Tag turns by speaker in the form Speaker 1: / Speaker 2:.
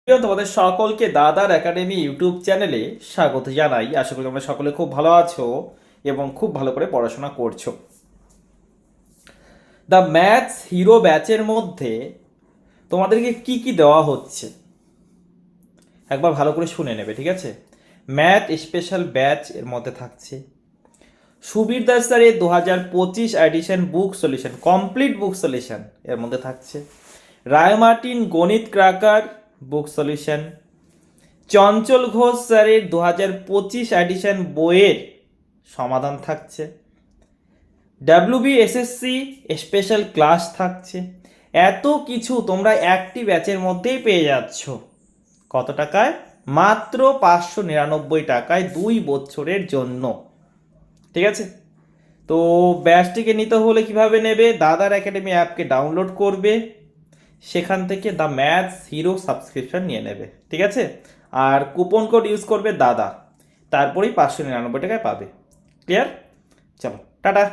Speaker 1: তোমাদের সকলকে দাদার একাডেমি ইউটিউব চ্যানেলে স্বাগত জানাই। আশা করি তোমরা সকলে খুব ভালো আছো এবং খুব ভালো করে পড়াশোনা করছো। দ্য ম্যাথস হিরো ব্যাচের মধ্যে তোমাদেরকে কি কি দেওয়া হচ্ছে একবার ভালো করে শুনে নেবে, ঠিক আছে? ম্যাথ স্পেশাল ব্যাচ এর মধ্যে থাকছে সুবীর দাস স্যারের 2025 এডিশন বুক সলিউশন, কমপ্লিট বুক সলিউশন এর মধ্যে থাকছে রায় মার্টিন গণিত ক্রাকার বুক সলিউশন, চঞ্চল ঘোষ স্যারের 2025 এডিশন বইয়ের সমাধান থাকছে, ডাব্লিউবিএসএসসি স্পেশাল ক্লাস থাকছে। এত কিছু তোমরা একটি ব্যাচের মধ্যেই পেয়ে যাচ্ছ। কত টাকায়? মাত্র 599 টাকায় 2 বছরের জন্য, ঠিক আছে? তো ব্যাচটিকে নিতে হলে কিভাবে নেবে? দাদার একাডেমি অ্যাপকে ডাউনলোড করবে, সেখান থেকে দ্য ম্যাথস হিরো সাবস্ক্রিপশন নিয়ে নেবে, ঠিক আছে? আর কুপন কোড ইউজ করবে দাদা, তারপরেই 599 টাকায় পাবে। ক্লিয়ার? চলো টাটা।